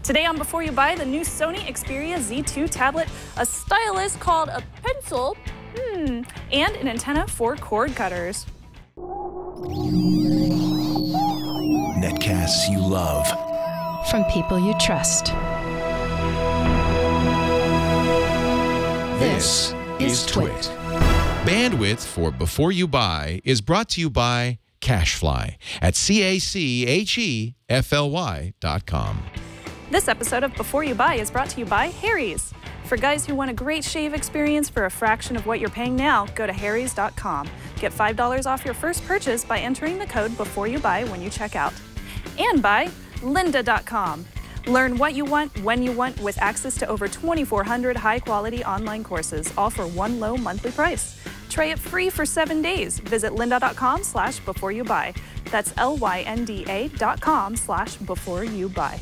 Today on Before You Buy, the new Sony Xperia Z2 tablet, a stylus called a pencil, and an antenna for cord cutters. Netcasts you love. From people you trust. This is Twit. Bandwidth for Before You Buy is brought to you by Cashfly at CACHEFLY.com. This episode of Before You Buy is brought to you by Harry's. For guys who want a great shave experience for a fraction of what you're paying now, go to harrys.com. Get $5 off your first purchase by entering the code Before You Buy when you check out. And by lynda.com. Learn what you want, when you want, with access to over 2,400 high-quality online courses, all for one low monthly price. Try it free for 7 days. Visit lynda.com/beforeyoubuy. That's LYNDA.com/beforeyoubuy.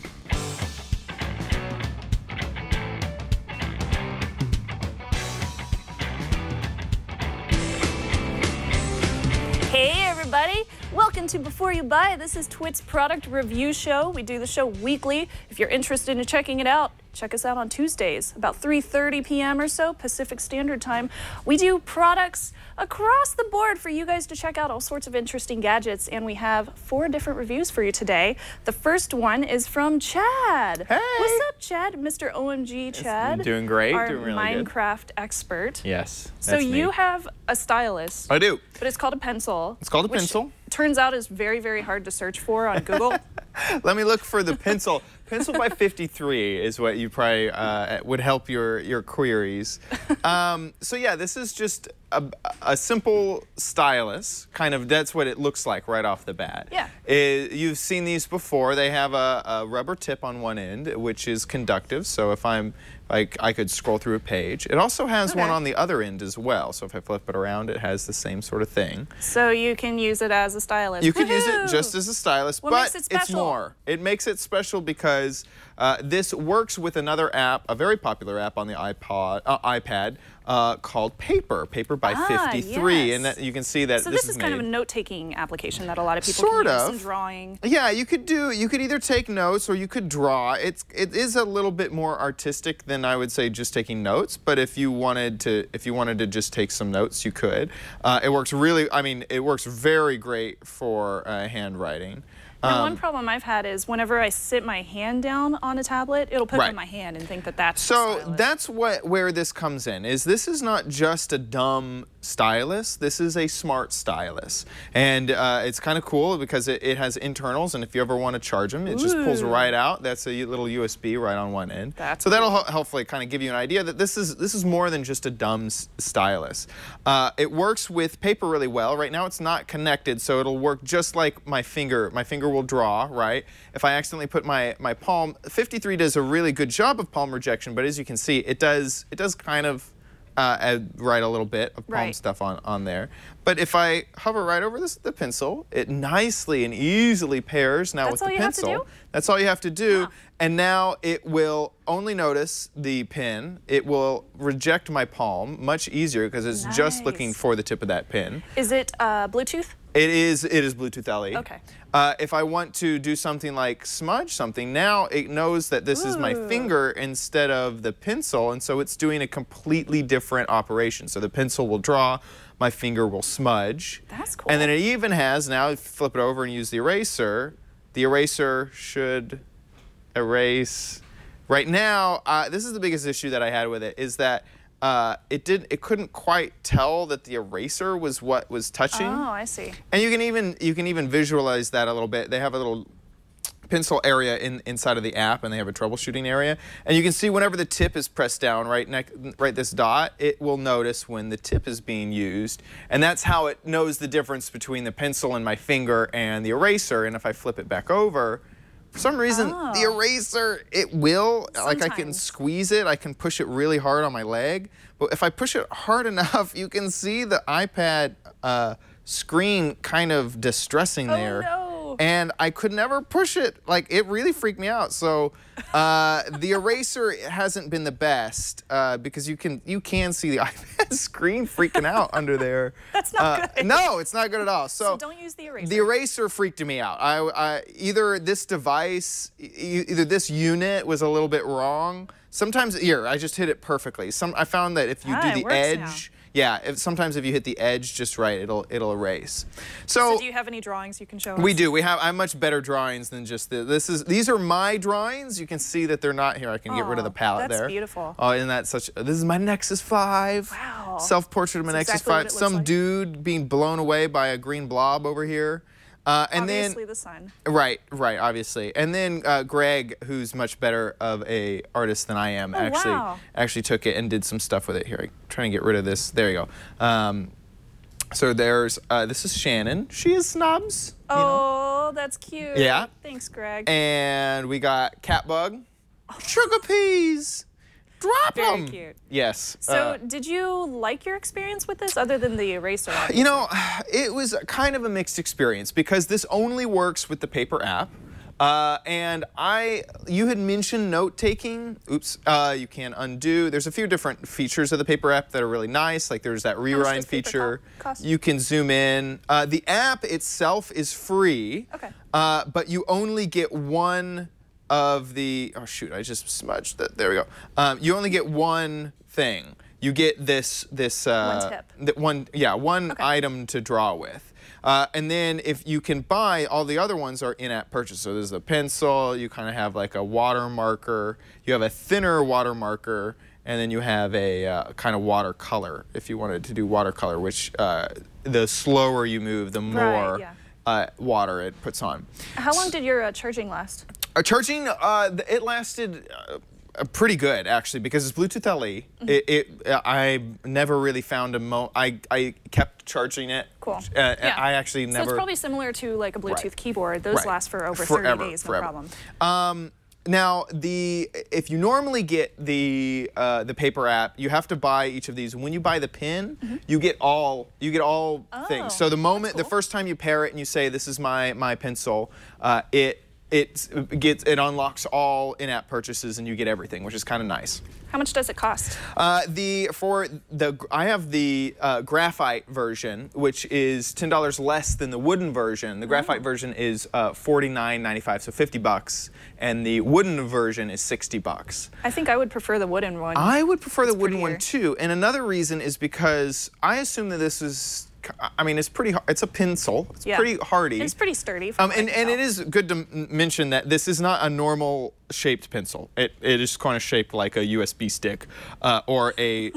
Hey everybody, welcome to Before You Buy. This is Twit's product review show. We do the show weekly. If you're interested in checking it out, check us out on Tuesdays, about 3:30 p.m. or so, Pacific Standard Time. We do products across the board for you guys to check out, all sorts of interesting gadgets, and we have 4 different reviews for you today. The first one is from Chad. Hey! What's up, Chad? Mr. OMG Chad. I'm doing great, our doing really Minecraft expert. Yes, So that's you me. have a stylus. I do. But it's called a pencil. It's called a which pencil. Turns out is very, very hard to search for on Google. Let me look for the pencil. Pencil by 53 is what you probably would help your queries. So yeah, this is just a simple stylus. Kind of, that's what it looks like right off the bat. Yeah. You've seen these before. They have a rubber tip on one end, which is conductive. So if I could scroll through a page. It also has one on the other end as well. So if I flip it around, it has the same sort of thing. So you can use it as a stylus. You can use it just as a stylus, What but makes it special? it's more. It makes it special because this works with another app, a very popular app on the iPad called Paper by 53. Yes. And that, you can see that So this this is kind of a note-taking application that a lot of people Sort can of. use in drawing. Yeah, you could either take notes or you could draw. It is a little bit more artistic than I would say just taking notes, but if you wanted to just take some notes, you could. It works it works very great for handwriting. Now, one problem I've had is whenever I sit my hand down on a tablet, it'll put it in my hand and think that that's the stylus. That's where this comes in. This is not just a dumb stylus. This is a smart stylus, and it's kind of cool because it has internals, and if you ever want to charge them, it just pulls right out. That's a little USB right on one end. So that'll hopefully kind of give you an idea that this is more than just a dumb stylus. It works with paper really well. Right now it's not connected, so it'll work just like my finger. My finger will draw, right? If I accidentally put my palm, 53 does a really good job of palm rejection, but as you can see, it does kind of write a little bit of palm stuff on there. But if I hover right over the pencil, it nicely and easily pairs now with the pencil. That's all you have to do. And now it will only notice the pen. It will reject my palm much easier because it's just looking for the tip of that pen. Is it Bluetooth? It is Bluetooth LE. Okay. If I want to do something like smudge something, now it knows that this is my finger instead of the pencil, and so it's doing a completely different operation. So the pencil will draw, my finger will smudge. That's cool. And then it even has, now if you flip it over and use the eraser should erase. Right now, this is the biggest issue that I had with it, is that it couldn't quite tell that the eraser was what was touching. Oh, I see. And you can even visualize that a little bit. They have a little pencil area inside of the app, and they have a troubleshooting area. And you can see whenever the tip is pressed down, right this dot, it will notice when the tip is being used. And that's how it knows the difference between the pencil and my finger and the eraser. And if I flip it back over, for some reason, the eraser, it will, like I can squeeze it, I can push it really hard on my leg, but if I push it hard enough, you can see the iPad screen kind of distressing there. Oh, no. And I could never push it. Like, it really freaked me out. So the eraser hasn't been the best because you can see the iPad screen freaking out under there. That's not good. No, it's not good at all. So don't use the eraser. The eraser freaked me out. Either this device, either this unit was a little bit wrong. Sometimes, here, I just hit it perfectly. I found that if you do the edge, sometimes if you hit the edge just right, it'll erase. So do you have any drawings you can show us? We do. I have much better drawings than just these are my drawings. You can see that they're not here. I can get rid of the palette there. That's beautiful. Oh, isn't that such? This is my Nexus 5. Wow. Self-portrait of my Nexus 5. Some dude being blown away by a green blob over here. And obviously then, the sun. Right, obviously. And then Greg, who's much better of a artist than I am, actually took it and did some stuff with it. Here, I'm trying to get rid of this. There you go. So there's, this is Shannon. She is Snubs. Oh, that's cute. Yeah. Thanks, Greg. And we got Catbug. Sugar Peas. Drop them. Very cute. Yes. So did you like your experience with this other than the eraser? Obviously? You know, it was kind of a mixed experience because this only works with the paper app. And you had mentioned note-taking. Oops, you can undo. There's a few different features of the paper app that are really nice. Like there's that rewind feature. You can zoom in. The app itself is free. Okay. But you only get one of the, oh shoot, I just smudged that. There we go. You only get one thing. You get this one tip. One item to draw with. And then if you can buy, all the other ones are in-app purchase. So there's a pencil, you kind of have like a watermarker, you have a thinner watermarker, and then you have a kind of watercolor if you wanted to do watercolor, which the slower you move, the more water it puts on. How long did your charging last? Charging, it lasted pretty good actually because it's Bluetooth LE. I never really found a I kept charging it. Cool. I actually never. So it's probably similar to like a Bluetooth keyboard. Those last for over 30 days, no problem. Now, if you normally get the paper app, you have to buy each of these. When you buy the pin, you get all things. So the first time you pair it and you say, "This is my pencil," it unlocks all in-app purchases and you get everything, which is kind of nice. How much does it cost? I have the graphite version, which is $10 less than the wooden version. The graphite version is $49.95, so $50, and the wooden version is $60. I think I would prefer the wooden one. I would prefer the wooden one too, and another reason is because I assume that this is. I mean, it's pretty. It's a pencil. It's pretty hardy. It's pretty sturdy. And it is good to mention that this is not a normal shaped pencil. It is kind of shaped like a USB stick, or a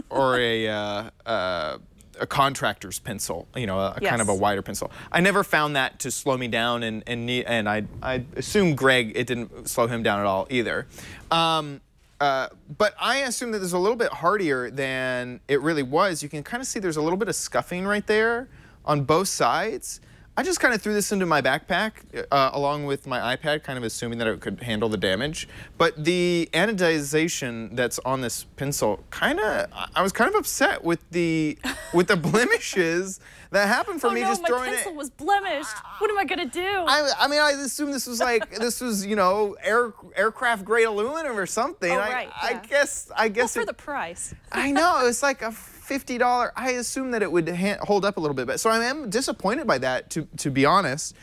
contractor's pencil. You know, a kind of a wider pencil. I never found that to slow me down, and I assume Greg, it didn't slow him down at all either. But I assume that there's a little bit hardier than it really was. You can kind of see there's a little bit of scuffing right there on both sides. I just kind of threw this into my backpack along with my iPad, kind of assuming that it could handle the damage. But the anodization that's on this pencil, I was kind of upset with the blemishes that happened for me just throwing it. My pencil was blemished. What am I gonna do? I mean, I assume this was like you know, aircraft grade aluminum or something. Oh, right, I guess. Well, for the price. I know, it's like a $50. I assume that it would hold up a little bit, but so I am disappointed by that, to be honest.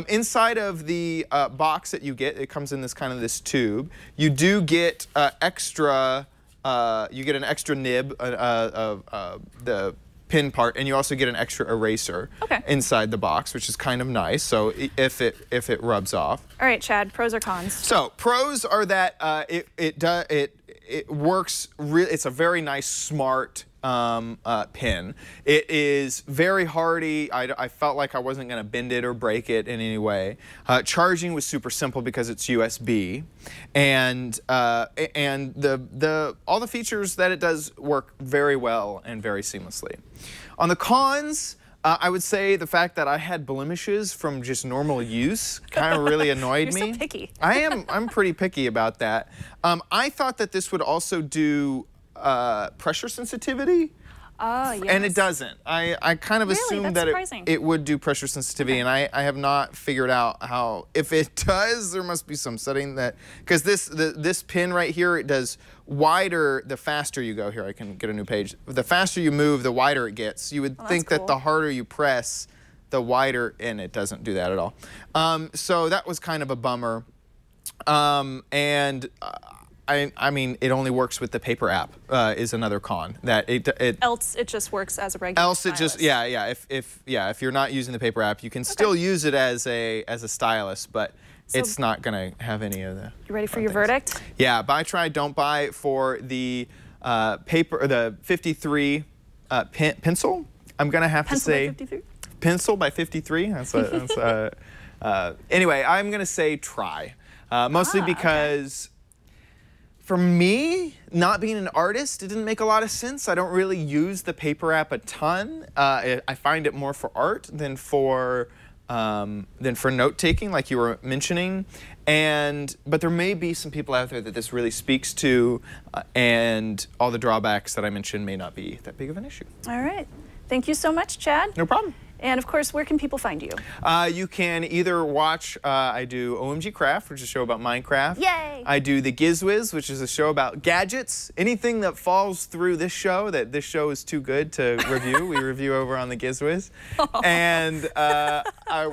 Inside of the box that you get, it comes in this tube. You do get extra. You get an extra nib of the pin part, and you also get an extra eraser inside the box, which is kind of nice. So if it rubs off. All right, Chad. Pros or cons? So pros are that it works. It's a very nice, smart pin. It is very hardy. I felt like I wasn't going to bend it or break it in any way. Charging was super simple because it's USB, and all the features that it does work very well and very seamlessly. On the cons, I would say the fact that I had blemishes from just normal use kind of really annoyed me. You're so picky. I'm pretty picky about that. I thought that this would also do pressure sensitivity. Oh, yes. And it doesn't. I kind of Really? assumed That's that surprising. it would do pressure sensitivity, and I have not figured out how. If it does, there must be some setting that, because this pin right here, it does wider the faster you go. Here, I can get a new page. The faster you move, the wider it gets. You would think that the harder you press, the wider, and it doesn't do that at all. So that was kind of a bummer. I mean, it only works with the paper app. Is another con that Else it just works as a regular. Else it just if you're not using the paper app, you can still use it as a stylus, but it's not gonna have any of the. You ready for your verdict? Yeah, buy, try, don't buy for the the 53 pencil. I'm gonna have to say pencil by 53. Anyway, I'm gonna say try, mostly because. For me, not being an artist, it didn't make a lot of sense. I don't really use the paper app a ton. I find it more for art than for note-taking, like you were mentioning. But there may be some people out there that this really speaks to, and all the drawbacks that I mentioned may not be that big of an issue. All right. Thank you so much, Chad. No problem. And of course, where can people find you? You can either watch, I do OMG Craft, which is a show about Minecraft. Yay! I do The Gizwiz, which is a show about gadgets. Anything that falls through this show, that this show is too good to review, we review over on The Gizwiz. And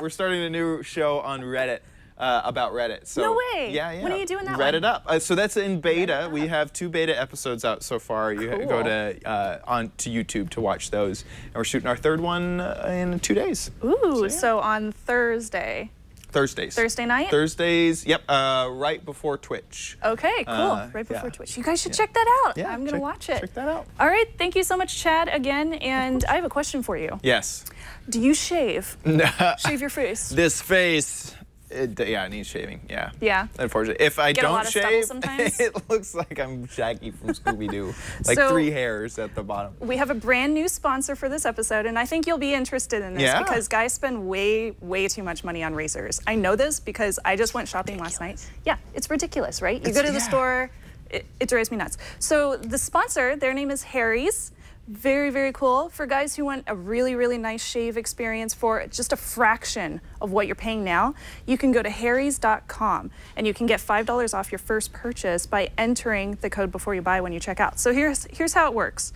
we're starting a new show on Reddit. About Reddit. So, no way. Yeah. When are you doing that Reddit one? Up. So that's in beta. We have 2 beta episodes out so far. You go to to YouTube to watch those. And we're shooting our 3rd one in 2 days. Ooh, so on Thursdays. Thursday night? Thursdays, yep, right before Twitch. Okay, cool. Right before Twitch. You guys should check that out. Yeah, I'm going to watch it. Check that out. All right, thank you so much, Chad, again. And I have a question for you. Yes. Do you shave? No. Shave your face? This face, it needs shaving, yeah. Yeah. Unfortunately. If I don't shave, sometimes? it looks like I'm Shaggy from Scooby-Doo. Like So, 3 hairs at the bottom. We have a brand new sponsor for this episode, and I think you'll be interested in this because guys spend way too much money on razors. I know this because I just went shopping last night. Yeah, it's ridiculous, right? You go to the store, it drives me nuts. So the sponsor, their name is Harry's. Very, very cool. For guys who want a really, really nice shave experience for just a fraction of what you're paying now, you can go to harrys.com and you can get $5 off your first purchase by entering the code before you buy when you check out. So here's how it works.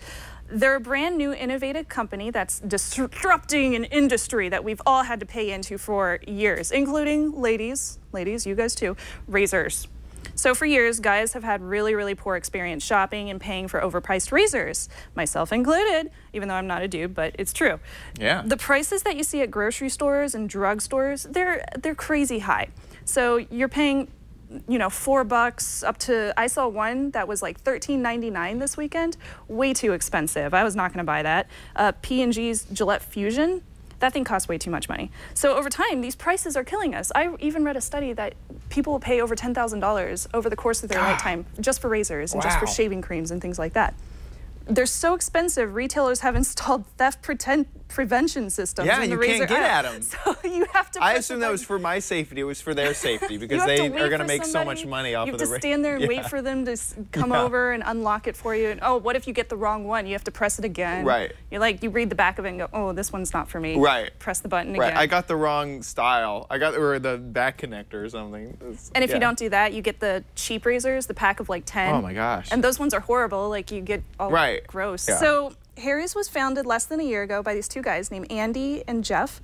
They're a brand new innovative company that's disrupting an industry that we've all had to pay into for years, including ladies, you guys too, razors. So for years, guys have had really, really poor experience shopping and paying for overpriced razors, myself included, even though I'm not a dude, but it's true. Yeah. The prices that you see at grocery stores and drugstores, they're crazy high. So you're paying, you know, $4 up to, I saw one that was like $13.99 this weekend. Way too expensive. I was not going to buy that. P&G's Gillette Fusion. That thing costs way too much money. So over time, these prices are killing us. I even read a study that people will pay over $10,000 over the course of their lifetime just for razors and just for shaving creams and things like that. They're so expensive, retailers have installed theft prevention systems in the razor. Yeah, you can't get at them. So you have to I assumed that was for my safety. It was for their safety because they are going to make so much money off of the razor. You have to stand there and wait for them to come over and unlock it for you. And oh, what if you get the wrong one? You have to press it again. Right. You're like, you read the back of it and go, oh, this one's not for me. Right. Press the button again. I got the wrong style. I got the back connector or something. And if you don't do that, you get the cheap razors, the pack of like 10. Oh my gosh. And those ones are horrible. Like you get all gross. Yeah. So Harry's was founded less than a year ago by these 2 guys named Andy and Jeff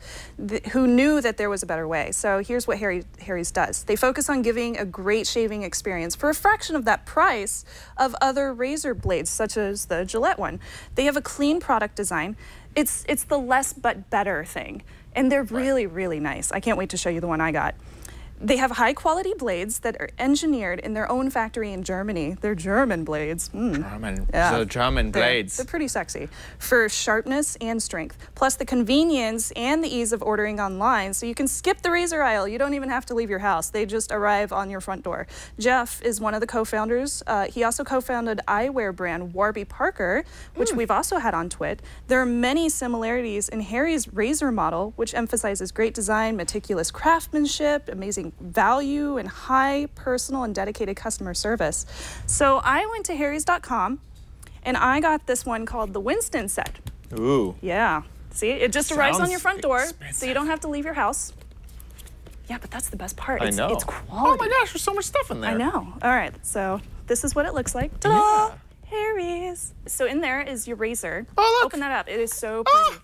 who knew that there was a better way. So here's what Harry's does. They focus on giving a great shaving experience for a fraction of that price of other razor blades, such as the Gillette one. They have a clean product design. It's the less but better thing. And they're really, really nice. I can't wait to show you the one I got. They have high-quality blades that are engineered in their own factory in Germany. They're German blades. German blades. They're pretty sexy for sharpness and strength, plus the convenience and the ease of ordering online. So you can skip the razor aisle. You don't even have to leave your house. They just arrive on your front door. Jeff is one of the co-founders. He also co-founded eyewear brand Warby Parker, which we've also had on Twit. There are many similarities in Harry's razor model, which emphasizes great design, meticulous craftsmanship, amazing value, and high personal and dedicated customer service. So I went to harrys.com And I got this one called the Winston set. Ooh. Yeah. See, it just arrives on Sounds your front door, expensive. so you don't have to leave your house. Yeah, but that's the best part. I It's, know. It's quality. Oh my gosh, there's so much stuff in there. I know. All right, so this is what it looks like. Ta-da! Yeah. Harry's. So in there is your razor. Oh, look. Open that up. It is so pretty.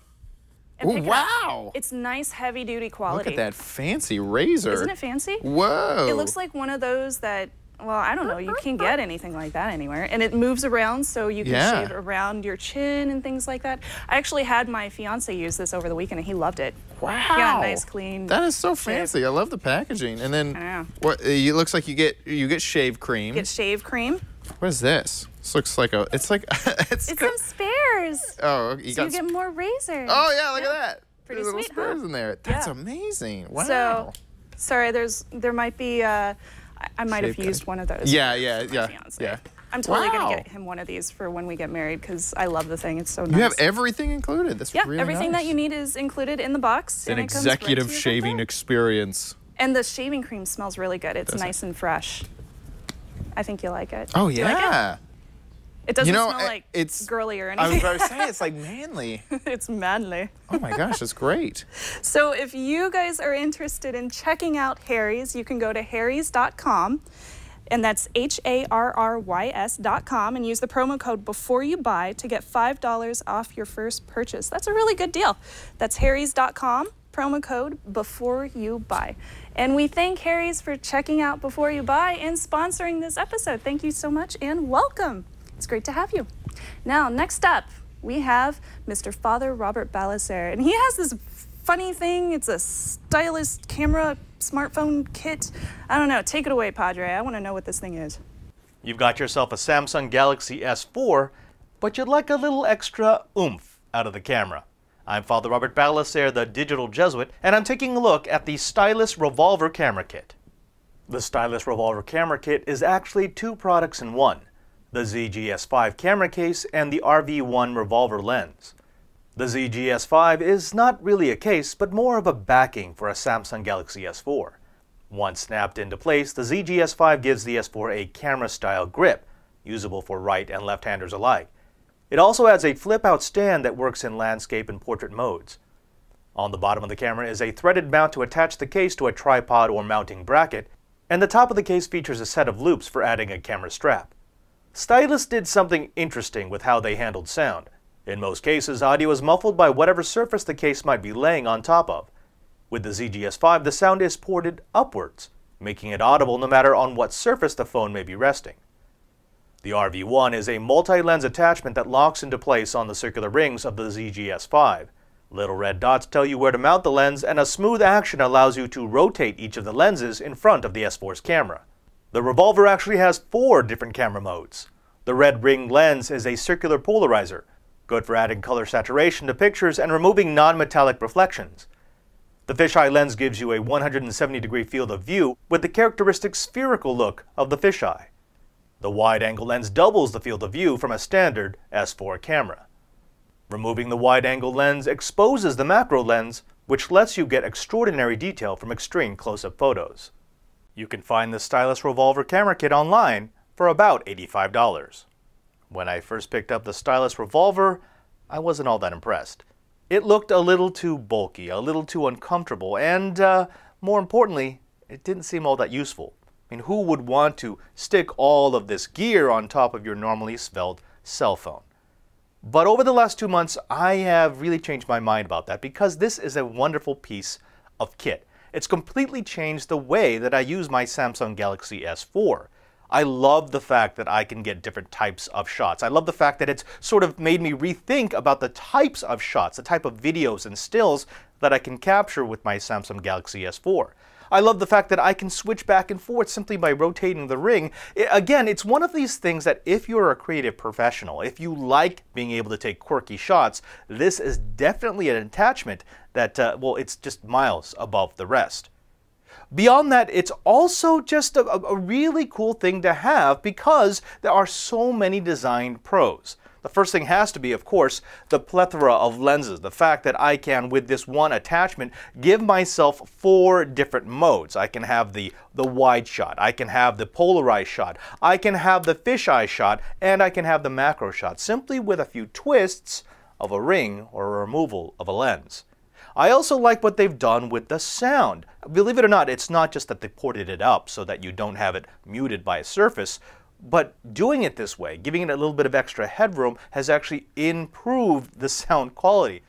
And Ooh, pick it up. wow. It's nice, heavy-duty quality. Look at that fancy razor. Isn't it fancy? Whoa. It looks like one of those that, well, I don't know, you can't get anything like that anywhere. And it moves around so you can shave around your chin and things like that. I actually had my fiance use this over the weekend and he loved it. Wow. He got a nice clean That is so shave. fancy. I love the packaging. And then I know. what? It looks like you get shave cream. Get shave cream. What is this? This looks like a. It's like It's some spares. Oh, So you get more razors. Oh yeah, look at that. Pretty There's little sweet, huh? spares in there. That's Yeah. amazing. Wow. So, sorry, there might be, I might have Shave used cut. one of those. Yeah, for my fiance. yeah. I'm totally Wow. gonna get him one of these for when we get married because I love the thing. It's so nice. You have everything included. That's yeah, really everything nice. that you need is included in the box. It's an and it comes right executive to your front shaving door. experience. And the shaving cream smells really good. It's Does it? nice and fresh. I think you like it. Oh Do you like it? yeah. It doesn't know, smell like it's girly or I was anything. about to say it's like manly. It's manly. Oh my gosh, that's great. So if you guys are interested in checking out Harry's, you can go to harrys.com, and that's HARRYS.com, and use the promo code before you buy to get $5 off your first purchase. That's a really good deal. That's harrys.com, promo code before you buy. And we thank Harry's for checking out Before You Buy and sponsoring this episode. Thank you so much and welcome. It's great to have you. Now, next up, we have Mr. Father Robert Balacer, and he has this funny thing. It's a Stylus camera smartphone kit. I don't know. Take it away, Padre. I want to know what this thing is. You've got yourself a Samsung Galaxy S4, but you'd like a little extra oomph out of the camera. I'm Father Robert Balacer, the digital Jesuit, and I'm taking a look at the Ztylus Revolver camera kit. The Ztylus Revolver camera kit is actually two products in one, the ZGS5 camera case and the RV1 revolver lens. The ZGS5 is not really a case, but more of a backing for a Samsung Galaxy S4. Once snapped into place, the ZGS5 gives the S4 a camera-style grip, usable for right and left-handers alike. It also adds a flip-out stand that works in landscape and portrait modes. On the bottom of the camera is a threaded mount to attach the case to a tripod or mounting bracket, and the top of the case features a set of loops for adding a camera strap. Stylus did something interesting with how they handled sound. In most cases, audio is muffled by whatever surface the case might be laying on top of. With the ZGS5, the sound is ported upwards, making it audible no matter on what surface the phone may be resting. The RV1 is a multi-lens attachment that locks into place on the circular rings of the ZGS5. Little red dots tell you where to mount the lens, and a smooth action allows you to rotate each of the lenses in front of the S4's camera. The Revolver actually has 4 different camera modes. The red ring lens is a circular polarizer, good for adding color saturation to pictures and removing non-metallic reflections. The fisheye lens gives you a 170-degree field of view with the characteristic spherical look of the fisheye. The wide-angle lens doubles the field of view from a standard S4 camera. Removing the wide-angle lens exposes the macro lens, which lets you get extraordinary detail from extreme close-up photos. You can find the Ztylus Revolver camera kit online for about $85. When I first picked up the Ztylus Revolver, I wasn't all that impressed. It looked a little too bulky, a little too uncomfortable, and more importantly, it didn't seem all that useful. I mean, who would want to stick all of this gear on top of your normally svelte cell phone? But over the last 2 months, I have really changed my mind about that because this is a wonderful piece of kit. It's completely changed the way that I use my Samsung Galaxy S4. I love the fact that I can get different types of shots. I love the fact that it's sort of made me rethink about the types of shots, the type of videos and stills that I can capture with my Samsung Galaxy S4. I love the fact that I can switch back and forth simply by rotating the ring. Again, it's one of these things that if you're a creative professional, if you like being able to take quirky shots, this is definitely an attachment that, well, it's just miles above the rest. Beyond that, it's also just a really cool thing to have because there are so many design pros. The first thing has to be, of course, the plethora of lenses. The fact that I can, with this one attachment, give myself 4 different modes. I can have the wide shot, I can have the polarized shot, I can have the fisheye shot, and I can have the macro shot, simply with a few twists of a ring or a removal of a lens. I also like what they've done with the sound. Believe it or not, it's not just that they ported it up so that you don't have it muted by a surface, but doing it this way, giving it a little bit of extra headroom, has actually improved the sound quality.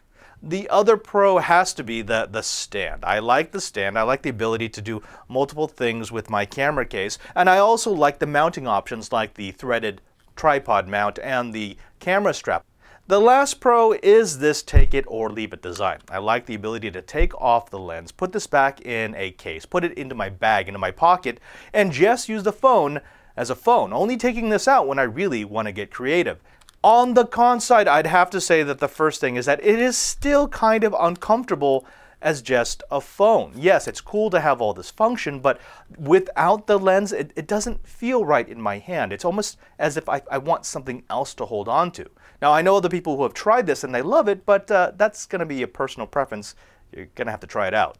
The other pro has to be the stand. I like the stand. I like the ability to do multiple things with my camera case, and I also like the mounting options like the threaded tripod mount and the camera strap. The last pro is this take it or leave it design. I like the ability to take off the lens, put this back in a case, put it into my bag, into my pocket, and just use the phone as a phone, only taking this out when I really want to get creative. On the con side, I'd have to say that the first thing is that it is still kind of uncomfortable as just a phone. Yes, it's cool to have all this function, but without the lens, it doesn't feel right in my hand. It's almost as if I want something else to hold on to. Now, I know other people who have tried this and they love it, but that's going to be a personal preference. You're going to have to try it out.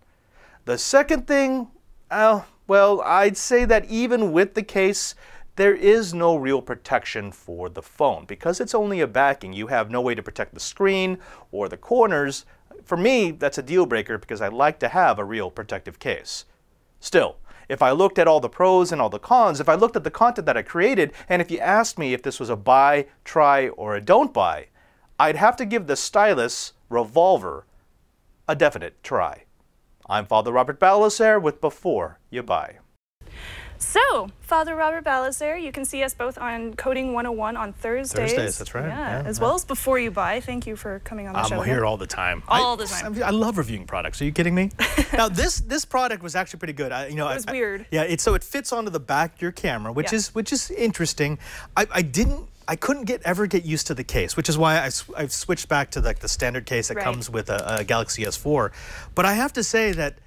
The second thing, well, I'd say that even with the case, there is no real protection for the phone. Because it's only a backing, you have no way to protect the screen or the corners. For me, that's a deal breaker because I like to have a real protective case. Still, if I looked at all the pros and all the cons, if I looked at the content that I created, and if you asked me if this was a buy, try, or a don't buy, I'd have to give the Ztylus Revolver a definite try. I'm Father Robert Balasaire with Before You Buy. So, Father Robert Balasaire, you can see us both on Coding 101 on Thursdays. Thursdays, that's right. Yeah, as well as Before You Buy. Thank you for coming on the show. I'm here all the time. All the time. I love reviewing products. Are you kidding me? Now, this product was actually pretty good. It was weird. Yeah, so it fits onto the back of your camera, which is interesting. I couldn't ever get used to the case, which is why I've switched back to the standard case that comes with a Galaxy S4. But I have to say that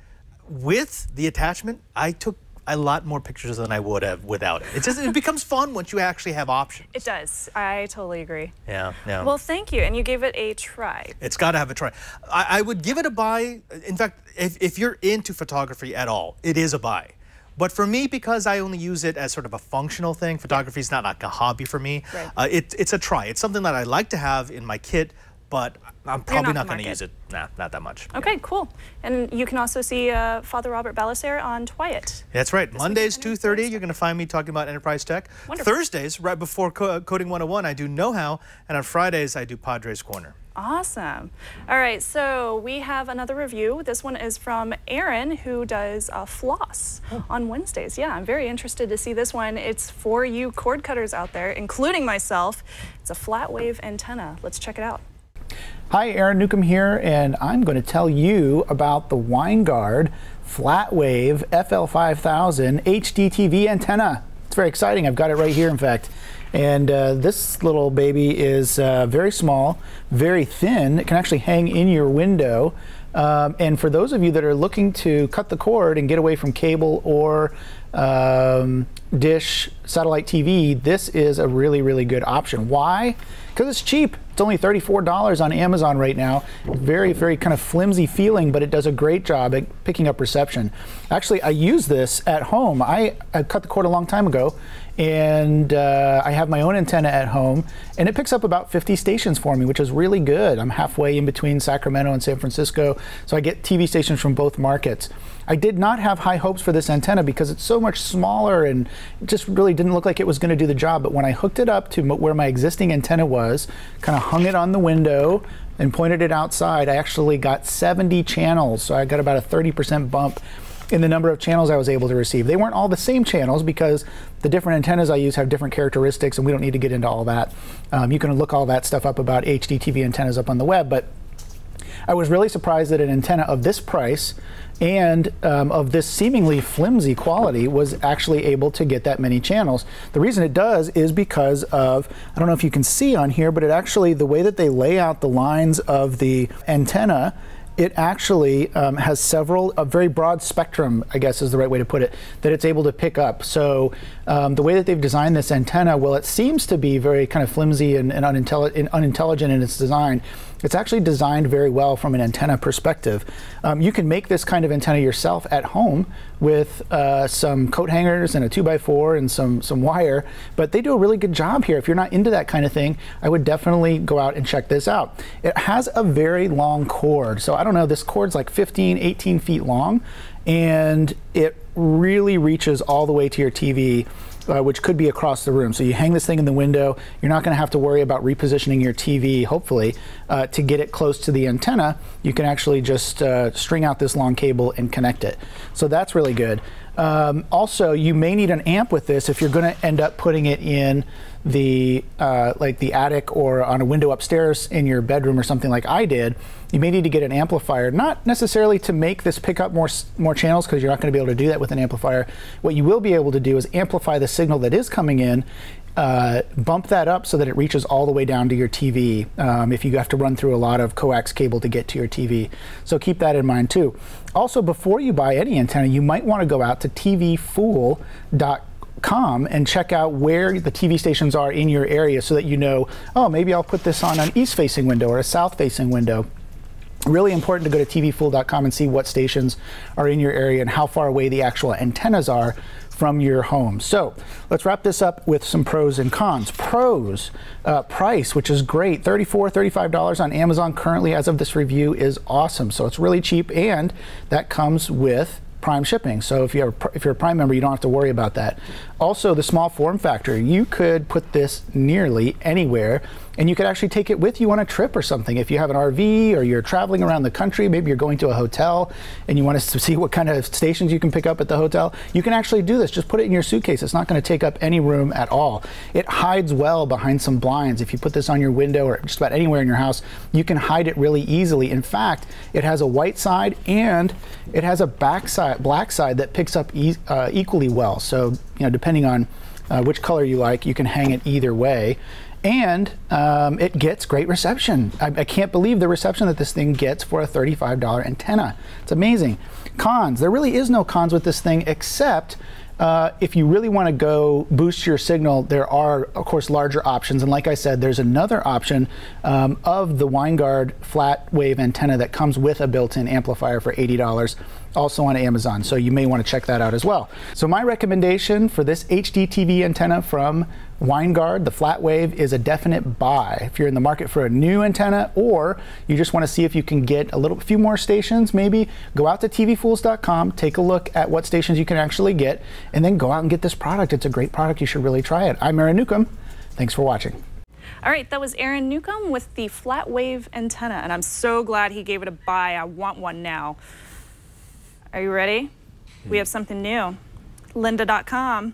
with the attachment, I took a lot more pictures than I would have without it. It becomes fun once you actually have options. It does. I totally agree. Yeah. Well, thank you. And you gave it a try. It's got to have a try. I would give it a buy. In fact, if you're into photography at all, it is a buy. But for me, because I only use it as sort of a functional thing, photography is not like a hobby for me. Right. It's a try. It's something that I like to have in my kit, but I'm probably not going to use it. Nah, not that much. Okay, cool. And you can also see Father Robert Balasaire on Twyet. That's right. Mondays, 2:30, you're going to find me talking about enterprise tech. Wonderful. Thursdays, right before Coding 101, I do Know-How, and on Fridays, I do Padres Corner. Awesome. All right, so we have another review. This one is from Aaron, who does floss on Wednesdays. Yeah, I'm very interested to see this one. It's for you cord cutters out there, including myself. It's a Flatwave antenna. Let's check it out. Hi, Aaron Newcomb here, and I'm going to tell you about the Winegard Flatwave FL5000 HD TV antenna. It's very exciting. I've got it right here, in fact. And this little baby is very small, very thin. It can actually hang in your window. And for those of you that are looking to cut the cord and get away from cable or dish satellite TV, this is a really, really good option. Why? Because it's cheap. It's only $34 on Amazon right now. Very, very kind of flimsy feeling, but it does a great job at picking up reception. Actually, I use this at home. I cut the cord a long time ago, and I have my own antenna at home, and it picks up about 50 stations for me, which is really good. I'm halfway in between Sacramento and San Francisco, so I get TV stations from both markets. I did not have high hopes for this antenna because it's so much smaller and it just really didn't look like it was going to do the job. But when I hooked it up to where my existing antenna was, kind of hung it on the window and pointed it outside, I actually got 70 channels. So I got about a 30% bump in the number of channels I was able to receive. They weren't all the same channels because the different antennas I use have different characteristics, and we don't need to get into all that. You can look all that stuff up about HD TV antennas up on the web, but I was really surprised that an antenna of this price and of this seemingly flimsy quality was actually able to get that many channels. The reason it does is because of, I don't know if you can see on here, but it actually, the way that they lay out the lines of the antenna it actually has a very broad spectrum, I guess is the right way to put it, that it's able to pick up. So the way that they've designed this antenna, well, it seems to be very kind of flimsy and unintelligent in its design. It's actually designed very well from an antenna perspective. You can make this kind of antenna yourself at home with some coat hangers and a 2x4 and some wire, but they do a really good job here. If you're not into that kind of thing, I would definitely go out and check this out. It has a very long cord. So I don't know, this cord's like 15, 18 feet long, and it really reaches all the way to your TV. Which could be across the room. So you hang this thing in the window, you're not going to have to worry about repositioning your TV, hopefully, to get it close to the antenna. You can actually just string out this long cable and connect it. So that's really good. Also, you may need an amp with this if you're going to end up putting it in the like the attic or on a window upstairs in your bedroom or something like I did. You may need to get an amplifier, not necessarily to make this pick up more channels, because you're not going to be able to do that with an amplifier. What you will be able to do is amplify the signal that is coming in, bump that up so that it reaches all the way down to your TV if you have to run through a lot of coax cable to get to your TV. So keep that in mind too. Also, before you buy any antenna, you might want to go out to tvfool.com and check out where the TV stations are in your area so that you know, oh, maybe I'll put this on an east-facing window or a south-facing window. Really important to go to tvfool.com and see what stations are in your area and how far away the actual antennas are from your home. So let's wrap this up with some pros and cons. Pros, price, which is great, $34, $35 on Amazon currently as of this review, is awesome. So it's really cheap, and that comes with Prime shipping. So if you're a Prime member, you don't have to worry about that. Also, the small form factor, you could put this nearly anywhere, and you could actually take it with you on a trip or something. If you have an RV or you're traveling around the country, maybe you're going to a hotel and you want to see what kind of stations you can pick up at the hotel, you can actually do this. Just put it in your suitcase. It's not going to take up any room at all. It hides well behind some blinds. If you put this on your window or just about anywhere in your house, you can hide it really easily. In fact, it has a white side and it has a black side that picks up equally well. So, you know, depending on which color you like, you can hang it either way. And it gets great reception. I can't believe the reception that this thing gets for a $35 antenna. It's amazing. Cons, there really is no cons with this thing, except if you really want to go boost your signal, there are, of course, larger options. And like I said, there's another option of the Winegard Flatwave antenna that comes with a built-in amplifier for $80, also on Amazon. So you may want to check that out as well. So my recommendation for this HD TV antenna from Winegard, the Flatwave, is a definite buy. If you're in the market for a new antenna, or you just want to see if you can get a few more stations, maybe go out to tvfools.com, take a look at what stations you can actually get, and then go out and get this product. It's a great product. You should really try it. I'm Aaron Newcomb. Thanks for watching. All right, that was Aaron Newcomb with the Flatwave antenna, and I'm so glad he gave it a buy. I want one now. Are you ready? We have something new. Lynda.com.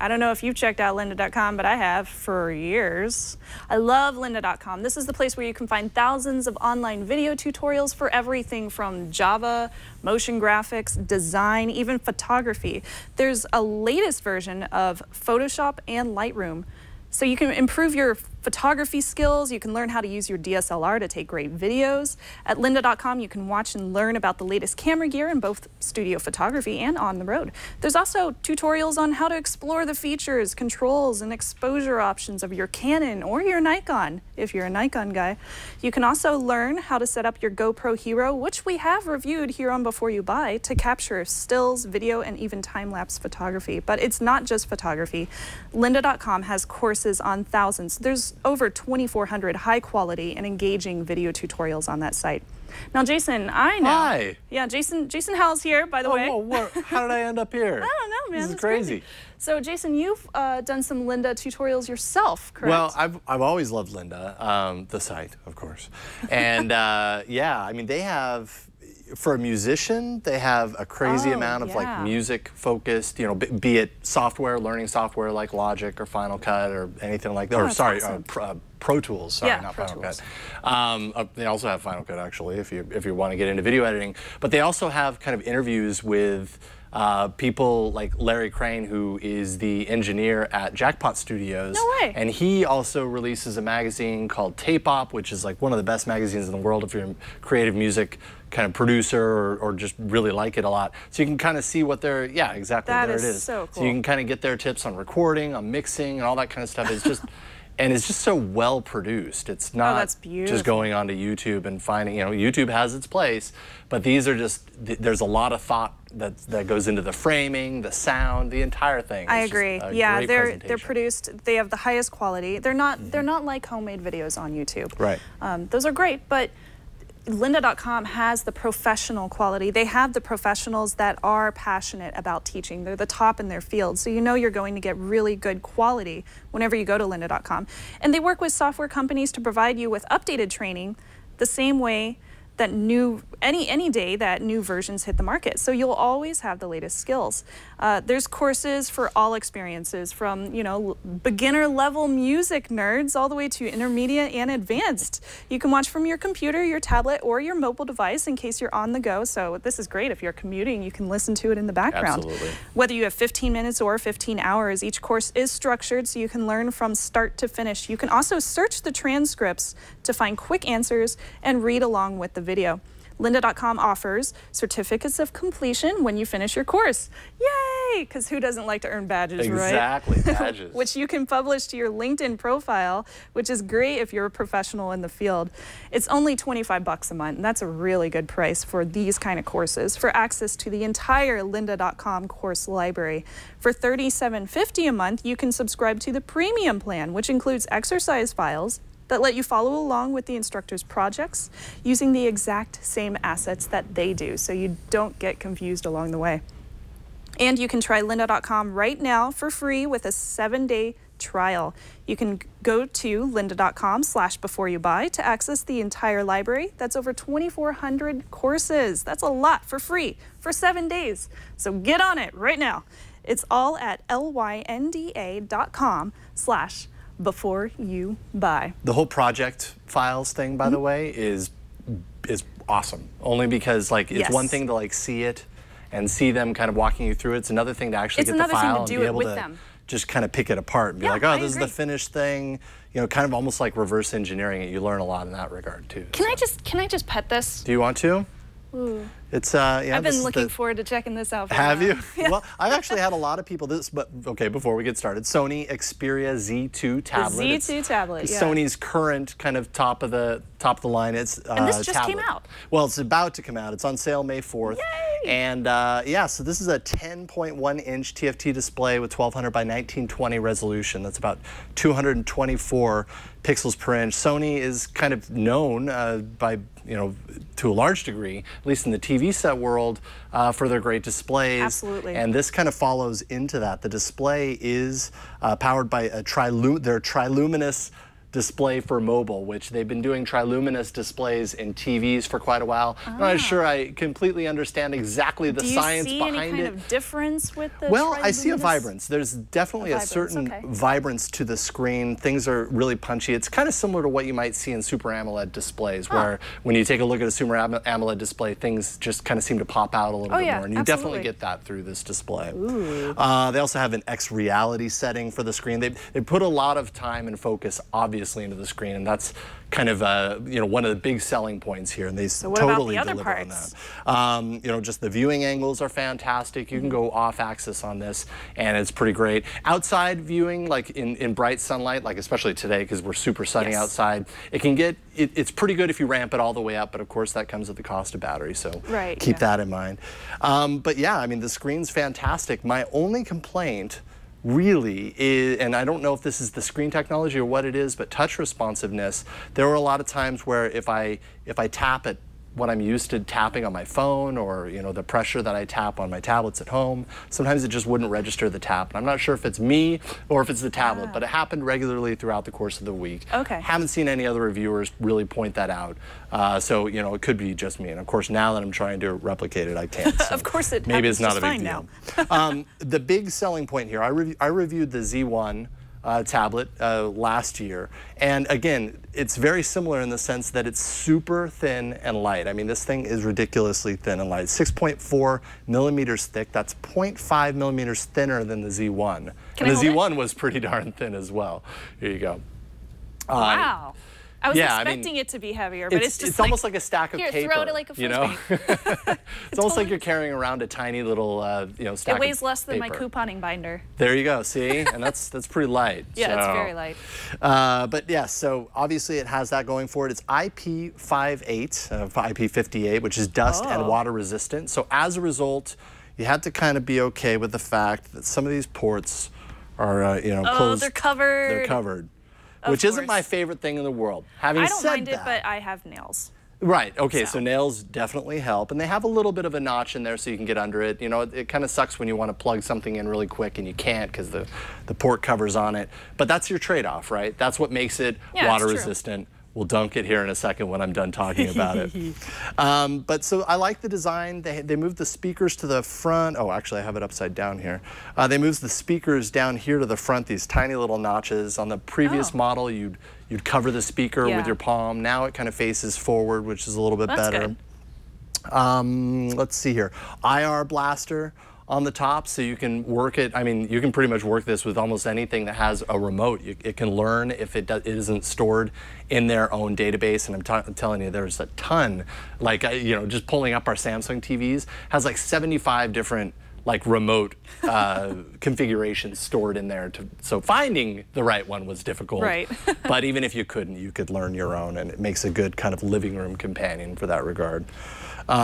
I don't know if you've checked out Lynda.com, but I have for years. I love Lynda.com. This is the place where you can find thousands of online video tutorials for everything from Java, motion graphics, design, even photography. There's a latest version of Photoshop and Lightroom. So you can improve your photography skills, you can learn how to use your DSLR to take great videos. At lynda.com, you can watch and learn about the latest camera gear in both studio photography and on the road. There's also tutorials on how to explore the features, controls, and exposure options of your Canon or your Nikon, if you're a Nikon guy. You can also learn how to set up your GoPro Hero, which we have reviewed here on Before You Buy, to capture stills, video, and even time-lapse photography. But it's not just photography. Lynda.com has courses on thousands. There's over 2,400 high-quality and engaging video tutorials on that site. Now, Jason, I know. Hi. Yeah, Jason Howell's here, by the way. Whoa, how did I end up here? I don't know, man. This is crazy. So, Jason, you've done some Lynda tutorials yourself, correct? Well, I've always loved Lynda, the site, of course. And yeah, I mean, they have, for a musician, they have a crazy amount of like music-focused, you know, be it software, learning software like Logic or Final Cut or anything like that. Or sorry, awesome. Pro Tools. Sorry, not Final Cut. They also have Final Cut actually, if you want to get into video editing. But they also have kind of interviews with people like Larry Crane, who is the engineer at Jackpot Studios. No way. And he also releases a magazine called Tape Op, which is like one of the best magazines in the world if you're a creative music kind of producer or just really like it a lot. So you can kind of see what they're, yeah, exactly, there it is. So cool. So you can kind of get their tips on recording, on mixing, and all that kind of stuff. It's just, and it's just so well produced. It's not just going onto YouTube and finding, you know, YouTube has its place, but these are just, there's a lot of thought that goes into the framing, the sound, the entire thing. I agree. Yeah, they're produced. They have the highest quality. They're not like homemade videos on YouTube. Right. Those are great, but Lynda.com has the professional quality. They have the professionals that are passionate about teaching. They're the top in their field. So you know you're going to get really good quality whenever you go to Lynda.com. And they work with software companies to provide you with updated training the same way that any day that new versions hit the market. So you'll always have the latest skills. There's courses for all experiences, from, you know, beginner level music nerds all the way to intermediate and advanced. You can watch from your computer, your tablet, or your mobile device in case you're on the go. So this is great. If you're commuting, you can listen to it in the background. Absolutely. Whether you have 15 minutes or 15 hours, each course is structured so you can learn from start to finish. You can also search the transcripts to find quick answers and read along with the video. Lynda.com offers certificates of completion when you finish your course. Yay! Because who doesn't like to earn badges, right? Exactly, badges. Which you can publish to your LinkedIn profile, which is great if you're a professional in the field. It's only $25 a month, and that's a really good price for these kind of courses. For access to the entire Lynda.com course library, for $37.50 a month, you can subscribe to the premium plan, which includes exercise files that let you follow along with the instructor's projects using the exact same assets that they do, so you don't get confused along the way. And you can try Lynda.com right now for free with a 7-day trial. You can go to lynda.com/beforeyoubuy to access the entire library. That's over 2,400 courses. That's a lot for free for 7 days. So get on it right now. It's all at lynda.com/beforeyoubuy. The whole project files thing, by the way, is awesome. Only because like it's one thing to like see it and see them kind of walking you through it. It's another thing to actually get the file and be able to just kind of pick it apart and be like, oh, this is the finished thing. You know, kind of almost like reverse engineering it. You learn a lot in that regard too. Can I just pet this? Do you want to? Ooh. It's yeah. I've been looking forward to checking this out. Have you? Yeah. Well, I've actually had a lot of people. But okay, before we get started, Sony Xperia Z2 tablet. The Z2 tablet. Yeah. Sony's current kind of top of the line. It's and this just came out. Well, it's about to come out. It's on sale May 4th. Yay! And yeah, so this is a 10.1-inch TFT display with 1200 by 1920 resolution. That's about 224 pixels per inch. Sony is kind of known by, you know, to a large degree, at least in the TV set world, for their great displays. Absolutely. And this kind of follows into that. The display is powered by their triluminous display for mobile, which they've been doing triluminous displays in TVs for quite a while. I'm not sure I completely understand exactly the science behind it. Do you see any kind of difference with the Well, I see a vibrance. There's definitely a certain vibrance to the screen. Things are really punchy. It's kind of similar to what you might see in Super AMOLED displays, where when you take a look at a Super AMOLED display, things just kind of seem to pop out a little bit more. And you definitely get that through this display. Ooh. They also have an X reality setting for the screen. They put a lot of time and focus, obviously, into the screen, and that's kind of you know, one of the big selling points here, and they totally deliver on that. You know, just the viewing angles are fantastic. You can go off axis on this, and it's pretty great. Outside viewing, like in bright sunlight, like especially today because we're super sunny outside, it can get it's pretty good if you ramp it all the way up, but of course that comes at the cost of battery, so keep that in mind. But yeah, I mean, the screen's fantastic. My only complaint really is, and I don't know if this is the screen technology or what it is, but touch responsiveness. There were a lot of times where if I tap at what I'm used to tapping on my phone, or you know, the pressure that I tap on my tablets at home, sometimes it just wouldn't register the tap. And I'm not sure if it's me or if it's the tablet, but it happened regularly throughout the course of the week. Okay. Haven't seen any other reviewers really point that out. So you know, it could be just me. And of course, now that I'm trying to replicate it, I can't. So of course, it maybe it's not a big deal. The big selling point here, I reviewed the Z1 tablet last year. And again, it's very similar in the sense that it's super thin and light. I mean, this thing is ridiculously thin and light. 6.4 millimeters thick. That's 0.5 millimeters thinner than the Z1. And the Z1 was pretty darn thin as well. Here you go. Wow. I was expecting it to be heavier, but it's just it's almost like a stack of paper. Throw it like a frisbee. You know? It's almost like you're carrying around a tiny little, stack. It weighs less than my couponing binder. There you go. See, and that's pretty light. Yeah, so. it's very light. But yeah, so obviously it has that going for it. It's IP58, IP58, which is dust and water resistant. So as a result, you had to kind of be okay with the fact that some of these ports are, closed. They're covered. They're covered. Which isn't my favorite thing in the world. Having said that, I don't mind it, but I have nails. Right, okay, so nails definitely help. And they have a little bit of a notch in there so you can get under it. You know, it kind of sucks when you want to plug something in really quick and you can't because the port cover's on it. But that's your trade-off, right? That's what makes it water resistant. We'll dunk it here in a second when I'm done talking about it. But so I like the design. They moved the speakers to the front. Oh, actually, I have it upside down here. They moved the speakers down here to the front, these tiny little notches. On the previous model, you'd cover the speaker with your palm. Now it kind of faces forward, which is a little bit better. Good. Let's see here. IR blaster on the top, so you can work it. I mean, you can pretty much work this with almost anything that has a remote. It can learn if it isn't stored in their own database, and I'm telling you, there's a ton. Like, just pulling up our Samsung TVs has like 75 different like remote configurations stored in there. So finding the right one was difficult. Right. But even if you couldn't, you could learn your own, and it makes a good kind of living room companion for that regard.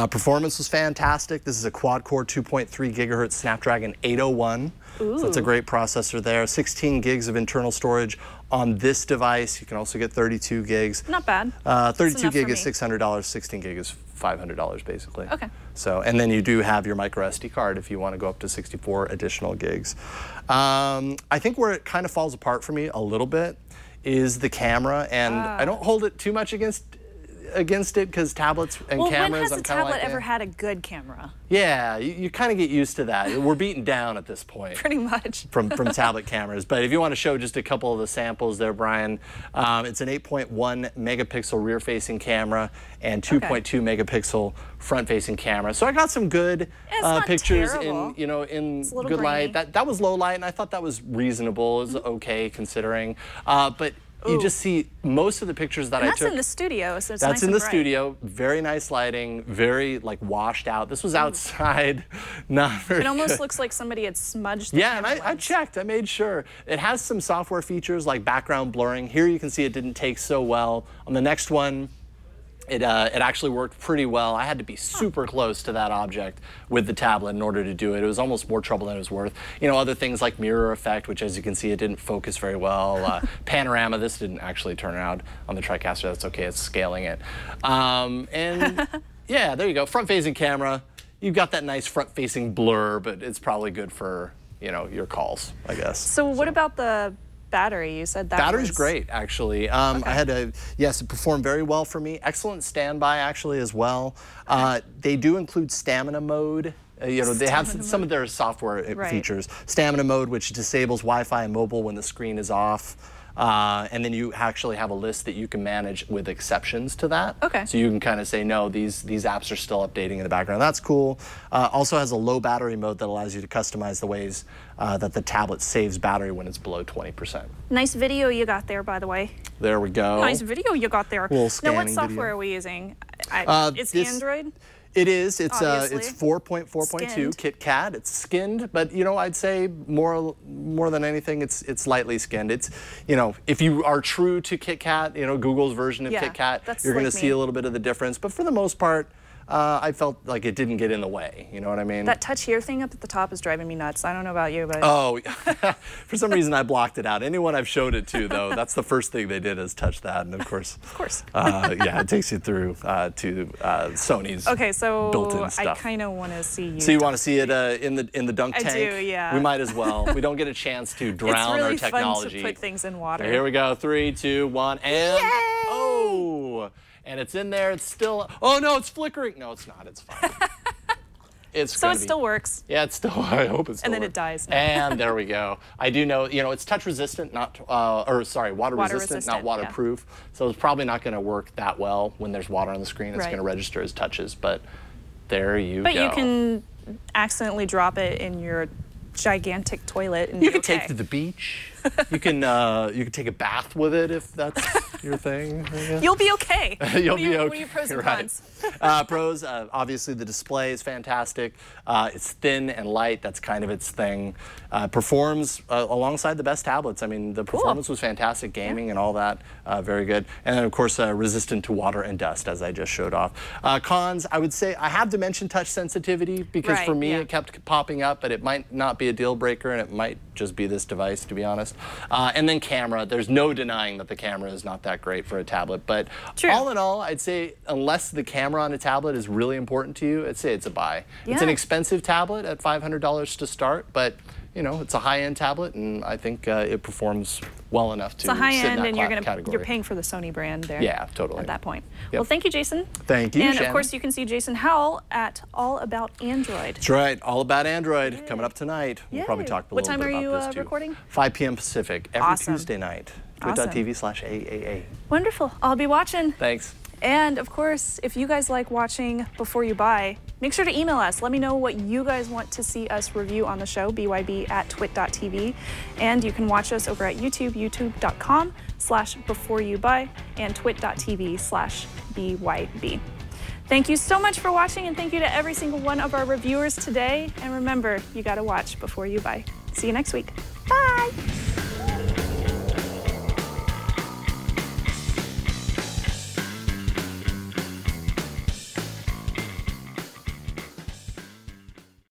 Performance was fantastic. This is a quad-core 2.3 gigahertz Snapdragon 801. So that's a great processor there. 16 gigs of internal storage on this device. You can also get 32 gigs. Not bad. 32 gig is $600. 16 gig is $500 basically. Okay. So, and then you do have your micro SD card if you want to go up to 64 additional gigs. I think where it kind of falls apart for me a little bit is the camera, and I don't hold it too much against it because tablets and cameras, when has I'm a kind of tablet like, ever had a good camera? Yeah, you kind of get used to that. We're beaten down at this point. Pretty much. From tablet cameras. But if you want to show just a couple of the samples there, Brian, it's an 8.1 megapixel rear-facing camera and 2.2 megapixel front-facing camera. So I got some good pictures in good light. That was low light, and I thought that was reasonable. It was okay considering. But you just see most of the pictures that I took. That's in the studio, so it's That's nice in and the bright. studio. Very nice lighting, very like washed out. This was outside, not very It almost good. looks like somebody had smudged the Yeah, and camera I checked, I made sure. It has some software features like background blurring. Here you can see it didn't take so well. On the next one, it actually worked pretty well. I had to be super close to that object with the tablet in order to do it. It was almost more trouble than it was worth. You know, other things like mirror effect, which as you can see, it didn't focus very well. Panorama, this didn't actually turn out on the TriCaster. That's okay, it's scaling it. And yeah, there you go. Front-facing camera. You've got that nice front-facing blur, but it's probably good for, your calls, I guess. So what about the battery? You said that battery's great, actually. I had yes, it performed very well for me. Excellent standby, actually, as well. They do include stamina mode. They have some of their software features. Stamina mode, which disables Wi-Fi and mobile when the screen is off. And then you actually have a list that you can manage with exceptions to that. Okay. So you can kind of say, no, these apps are still updating in the background. That's cool. Also has a low battery mode that allows you to customize the ways that the tablet saves battery when it's below 20%. Nice video you got there, by the way. There we go. Nice video you got there. Now, what software are we using? It's Android? It is. It's 4.4.2 KitKat. It's skinned, but I'd say more than anything, it's lightly skinned. It's if you are true to KitKat, Google's version of KitKat, you're going to see a little bit of the difference. But for the most part, I felt like it didn't get in the way. You know what I mean? That touch here thing up at the top is driving me nuts. I don't know about you, but oh, for some reason I blocked it out. Anyone I've showed it to, though, that's the first thing they did is touch that, and of course, yeah, it takes you through to Sony's built-in stuff. I kind of want to see you. So you want to see it in the dunk tank? I do, yeah. We might as well. We don't get a chance to drown our technology. It's really fun to put things in water. So here we go. 3, 2, 1, and yay! Oh. And it's in there, it's still, oh no, it's flickering. No, it's not, it's fine. So it still works. Yeah, it still. I hope it still. And then works. It dies. And there we go. I do know. You know, it's touch resistant, not water resistant, not waterproof. Yeah. So it's probably not going to work that well when there's water on the screen. It's going to register as touches. But there you go. But you can accidentally drop it in your gigantic toilet and you can take it to the beach. You can take a bath with it if that's your thing. You'll be okay. You'll be okay. What are your pros and cons? Pros, obviously the display is fantastic. It's thin and light. That's kind of its thing. Performs alongside the best tablets. I mean, the performance was fantastic. Gaming and all that, very good. And then of course resistant to water and dust, as I just showed off. Cons, I would say I have to mention touch sensitivity because for me it kept popping up, but it might not be a deal breaker, and it might just be this device, to be honest. And then camera, there's no denying that the camera is not that great for a tablet, but all in all, I'd say unless the camera on a tablet is really important to you, I'd say it's a buy. It's an expensive tablet at $500 to start, but you know, it's a high-end tablet, and I think it performs well enough to sit in that high-end, and category. You're paying for the Sony brand there. Yeah, totally. At that point. Well, thank you, Jason. Thank you, And Shannon. of course, you can see Jason Howell at All About Android. That's right, All About Android coming up tonight. We'll probably talk a little bit about this too. What time are you recording? 5 p.m. Pacific every Tuesday night. Twit.tv/AAA. Wonderful. I'll be watching. Thanks. And of course, if you guys like watching before you buy, make sure to email us. Let me know what you guys want to see us review on the show, byb@twit.tv. And you can watch us over at YouTube, youtube.com/beforeyoubuy, and twit.tv/byb. Thank you so much for watching, and thank you to every single one of our reviewers today. And remember, you gotta watch before you buy. See you next week. Bye.